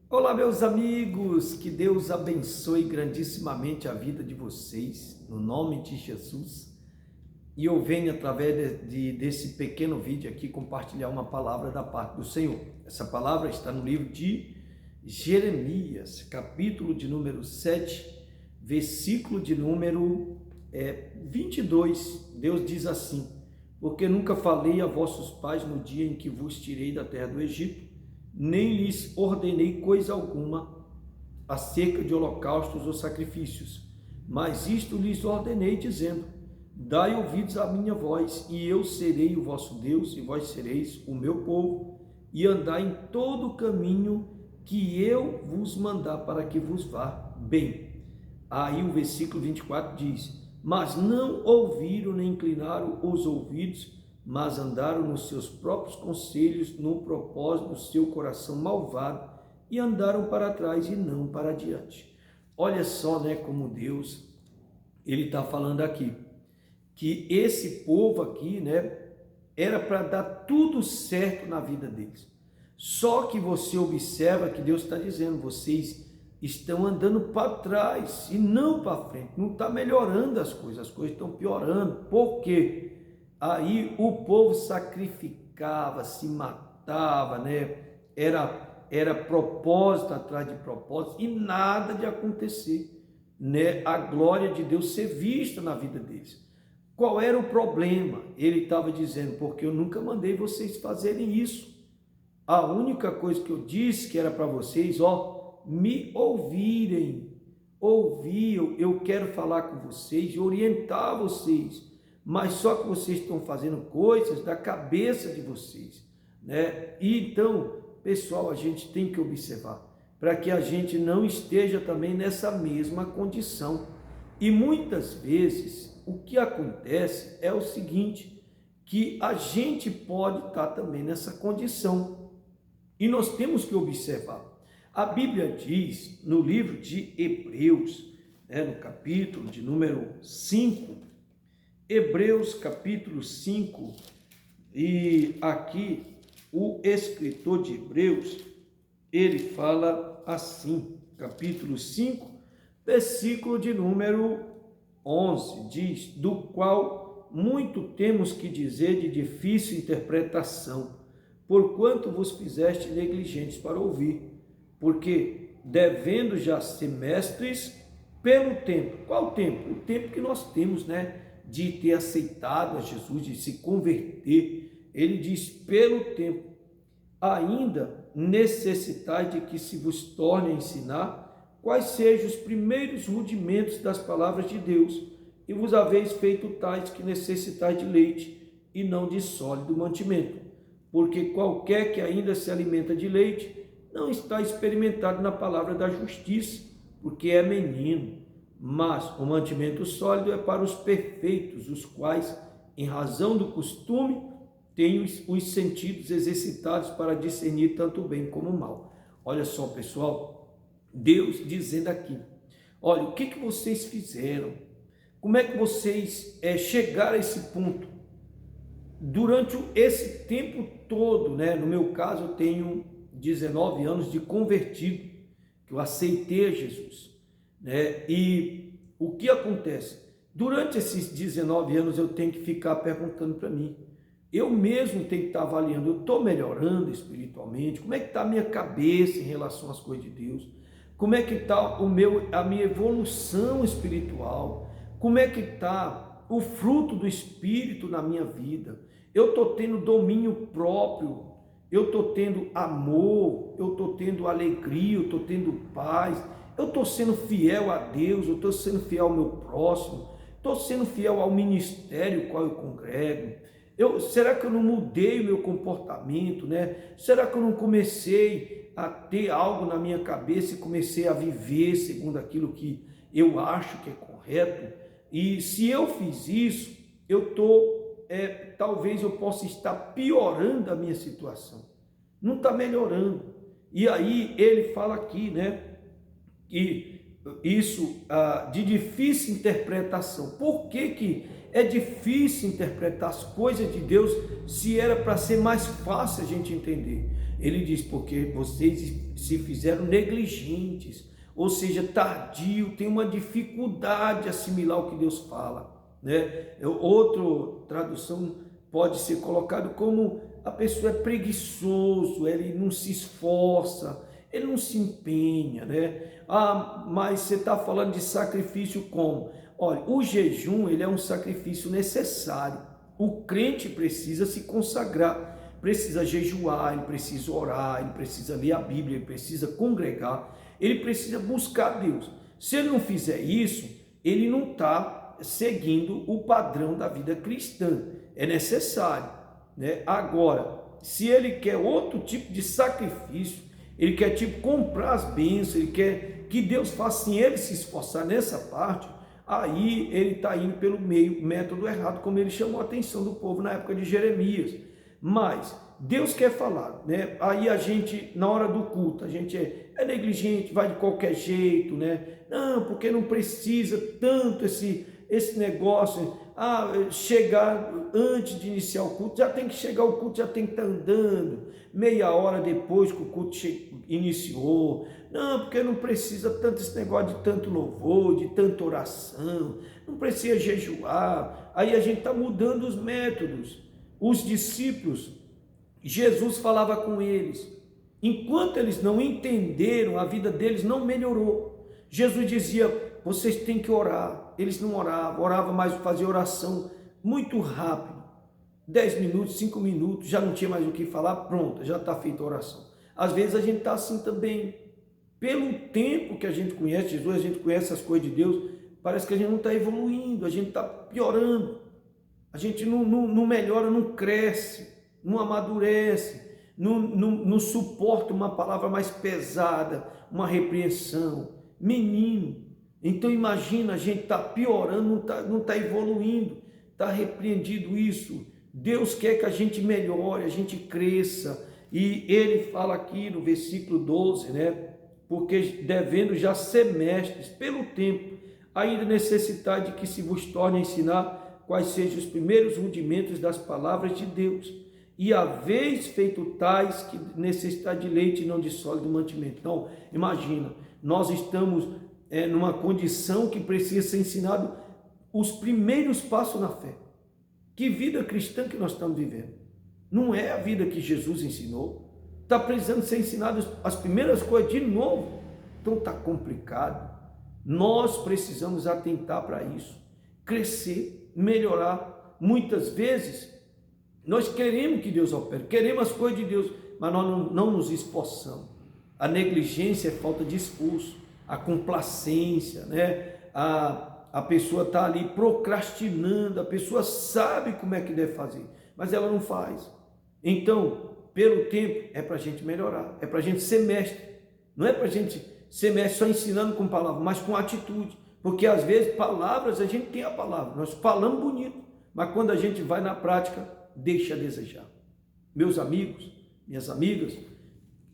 Olá, meus amigos, que Deus abençoe grandissimamente a vida de vocês, no nome de Jesus. E eu venho, através desse pequeno vídeo aqui, compartilhar uma palavra da parte do Senhor. Essa palavra está no livro de Jeremias, capítulo de número 7, versículo de número 22. Deus diz assim: porque nunca falei a vossos pais no dia em que vos tirei da terra do Egito, nem lhes ordenei coisa alguma acerca de holocaustos ou sacrifícios, mas isto lhes ordenei, dizendo: dai ouvidos à minha voz, e eu serei o vosso Deus, e vós sereis o meu povo, e andai em todo o caminho que eu vos mandar, para que vos vá bem. Aí o versículo 24 diz: mas não ouviram nem inclinaram os ouvidos, mas andaram nos seus próprios conselhos, no propósito do seu coração malvado, e andaram para trás e não para diante. Olha só, né, como Deus, ele está falando aqui, que esse povo aqui, né, era para dar tudo certo na vida deles. Só que você observa que Deus está dizendo: vocês estão andando para trás e não para frente, não está melhorando as coisas estão piorando. Por quê? Aí o povo sacrificava, se matava, né? Era propósito atrás de propósito e nada de acontecer, né? A glória de Deus ser vista na vida deles. Qual era o problema? Ele estava dizendo: porque eu nunca mandei vocês fazerem isso. A única coisa que eu disse que era para vocês, me ouvirem, ouvir, eu quero falar com vocês e orientar vocês, mas só que vocês estão fazendo coisas da cabeça de vocês, né? E então, pessoal, a gente tem que observar, para que a gente não esteja também nessa mesma condição. E muitas vezes, o que acontece é o seguinte, que a gente pode estar também nessa condição, e nós temos que observar. A Bíblia diz, no livro de Hebreus, no capítulo de número 5, Hebreus capítulo 5, e aqui o escritor de Hebreus, ele fala assim, capítulo 5, versículo de número 11, diz: do qual muito temos que dizer de difícil interpretação, porquanto vos fizeste negligentes para ouvir, porque devendo já ser mestres pelo tempo. Qual tempo? O tempo que nós temos, né, de ter aceitado a Jesus, de se converter. Ele diz: pelo tempo, ainda necessitais de que se vos torne a ensinar quais sejam os primeiros rudimentos das palavras de Deus, e vos haveis feito tais que necessitais de leite e não de sólido mantimento, porque qualquer que ainda se alimenta de leite não está experimentado na palavra da justiça, porque é menino. Mas o mantimento sólido é para os perfeitos, os quais, em razão do costume, têm os sentidos exercitados para discernir tanto o bem como o mal. Olha só, pessoal, Deus dizendo aqui: olha, o que vocês fizeram? Como é que vocês chegaram a esse ponto? Durante esse tempo todo, né? No meu caso, eu tenho 19 anos de convertido, que eu aceitei a Jesus, né? E o que acontece? Durante esses 19 anos eu tenho que ficar perguntando para mim, eu mesmo tenho que estar avaliando: eu estou melhorando espiritualmente? Como é que está a minha cabeça em relação às coisas de Deus? Como é que está a minha evolução espiritual? Como é que está o fruto do Espírito na minha vida? Eu estou tendo domínio próprio? Eu estou tendo amor? Eu estou tendo alegria? Eu estou tendo paz? Eu estou sendo fiel a Deus? Eu estou sendo fiel ao meu próximo? Estou sendo fiel ao ministério qual eu congrego? Será que eu não mudei o meu comportamento, né? Será que eu não comecei a ter algo na minha cabeça e comecei a viver segundo aquilo que eu acho que é correto? E se eu fiz isso, talvez eu possa estar piorando a minha situação. Não está melhorando. E aí ele fala aqui, né, que isso de difícil interpretação. Por que é difícil interpretar as coisas de Deus se era para ser mais fácil a gente entender? Ele diz, porque vocês se fizeram negligentes, ou seja, tardio, tem uma dificuldade de assimilar o que Deus fala, né? Outra tradução pode ser colocado como a pessoa é preguiçoso, ele não se esforça, ele não se empenha, né? Mas você está falando de sacrifício como? Olha, o jejum, ele é um sacrifício necessário. O crente precisa se consagrar, precisa jejuar, ele precisa orar, ele precisa ler a Bíblia, ele precisa congregar, ele precisa buscar Deus. Se ele não fizer isso, ele não está seguindo o padrão da vida cristã. É necessário, né? Agora, se ele quer outro tipo de sacrifício, ele quer tipo comprar as bênçãos, ele quer que Deus faça assim, ele se esforçar nessa parte, aí ele está indo pelo método errado, como ele chamou a atenção do povo na época de Jeremias. Mas Deus quer falar, né? Aí a gente, na hora do culto, a gente é negligente, vai de qualquer jeito, né? Não, porque não precisa tanto esse negócio, chegar antes de iniciar o culto, já tem que chegar o culto, já tem que estar andando, meia hora depois que o culto iniciou. Não, porque não precisa tanto esse negócio de tanto louvor, de tanta oração, não precisa jejuar. Aí a gente está mudando os métodos. Os discípulos, Jesus falava com eles, enquanto eles não entenderam, a vida deles não melhorou. Jesus dizia, vocês têm que orar. Eles não oravam, mas faziam oração muito rápido, 10 minutos, 5 minutos, já não tinha mais o que falar, pronto, já está feita a oração. Às vezes a gente está assim também, pelo tempo que a gente conhece Jesus, a gente conhece as coisas de Deus, parece que a gente não está evoluindo, a gente está piorando, a gente não melhora, não cresce, não amadurece, não suporta uma palavra mais pesada, uma repreensão. Menino, então imagina, a gente está piorando, não está evoluindo, está repreendido isso. Deus quer que a gente melhore, a gente cresça. E ele fala aqui no versículo 12, né? Porque devendo já ser mestres pelo tempo, ainda necessitar de que se vos torne a ensinar quais sejam os primeiros rudimentos das palavras de Deus. E haveis feito tais que necessitar de leite e não de sólido mantimento. Então, imagina, nós estamos numa condição que precisa ser ensinado os primeiros passos na fé. Que vida cristã que nós estamos vivendo? Não é a vida que Jesus ensinou. Está precisando ser ensinado as primeiras coisas de novo. Então está complicado. Nós precisamos atentar para isso. Crescer, melhorar. Muitas vezes, nós queremos que Deus opere, queremos as coisas de Deus, mas nós não nos esforçamos. A negligência é falta de esforço. A complacência, né? A pessoa está ali procrastinando, a pessoa sabe como é que deve fazer, mas ela não faz. Então, pelo tempo, é para a gente melhorar, é para a gente ser mestre. Não é para a gente ser mestre só ensinando com palavras, mas com atitude. Porque às vezes palavras, a gente tem a palavra, nós falamos bonito, mas quando a gente vai na prática, deixa a desejar. Meus amigos, minhas amigas,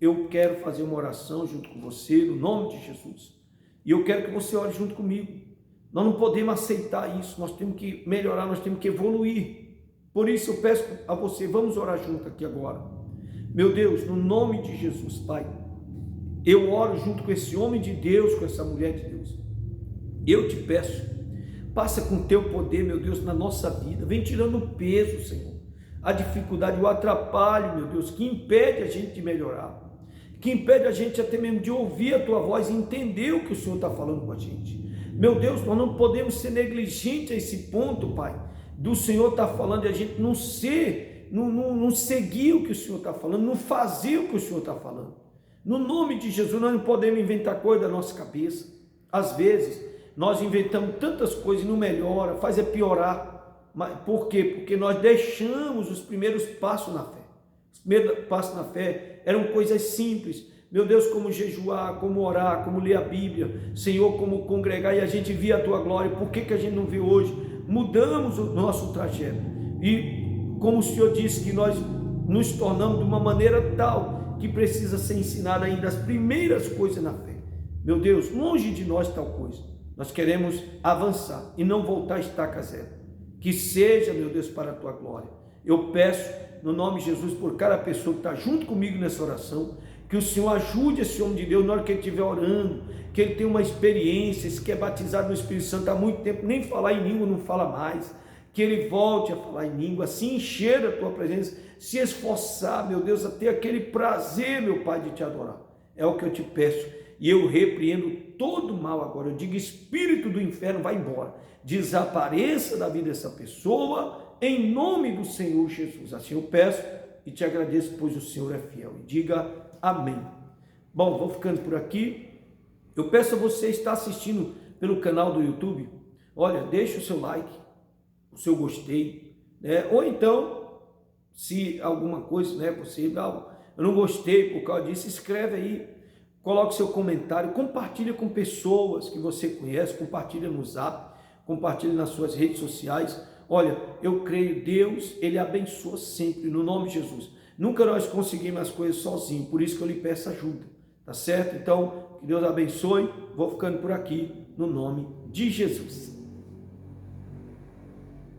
eu quero fazer uma oração junto com você, no nome de Jesus. E eu quero que você ore junto comigo. Nós não podemos aceitar isso, nós temos que melhorar, nós temos que evoluir. Por isso eu peço a você, vamos orar junto aqui agora. Meu Deus, no nome de Jesus, Pai, eu oro junto com esse homem de Deus, com essa mulher de Deus. Eu te peço, passa com o teu poder, meu Deus, na nossa vida. Vem tirando o peso, Senhor. A dificuldade, o atrapalho, meu Deus, que impede a gente de melhorar. Que impede a gente até mesmo de ouvir a tua voz e entender o que o Senhor está falando com a gente. Meu Deus, nós não podemos ser negligentes a esse ponto, Pai, do Senhor estar falando e a gente não seguir o que o Senhor está falando, não fazer o que o Senhor está falando. No nome de Jesus, nós não podemos inventar coisa da nossa cabeça. Às vezes, nós inventamos tantas coisas e não melhora, faz piorar. Mas por quê? Porque nós deixamos os primeiros passos na fé. Os primeiros passos na fé eram coisas simples. Meu Deus, como jejuar, como orar, como ler a Bíblia. Senhor, como congregar, e a gente via a tua glória. Por que a gente não vê hoje? Mudamos o nosso trajeto. E como o Senhor disse que nós nos tornamos de uma maneira tal que precisa ser ensinada ainda as primeiras coisas na fé. Meu Deus, longe de nós tal coisa. Nós queremos avançar e não voltar a estaca zero. Que seja, meu Deus, para a tua glória. Eu peço no nome de Jesus, por cada pessoa que está junto comigo nessa oração, que o Senhor ajude esse homem de Deus na hora que ele estiver orando, que ele tenha uma experiência, esse que é batizado no Espírito Santo há muito tempo, nem falar em língua não fala mais, que ele volte a falar em língua, se encher da tua presença, se esforçar, meu Deus, a ter aquele prazer, meu Pai, de te adorar. É o que eu te peço, e eu repreendo todo mal agora. Eu digo, espírito do inferno, vai embora, desapareça da vida dessa pessoa, em nome do Senhor Jesus. Assim eu peço e te agradeço, pois o Senhor é fiel. E diga amém. Bom, vou ficando por aqui. Eu peço a você que está assistindo pelo canal do YouTube, olha, deixa o seu like, o seu gostei, né? Ou então, se alguma coisa, né, você, eu não gostei por causa disso, escreve aí, coloque seu comentário, compartilha com pessoas que você conhece, compartilha no Zap, compartilha nas suas redes sociais. Olha, eu creio, Deus, Ele abençoa sempre, no nome de Jesus. Nunca nós conseguimos as coisas sozinhos, por isso que eu lhe peço ajuda, tá certo? Então, que Deus abençoe, vou ficando por aqui, no nome de Jesus.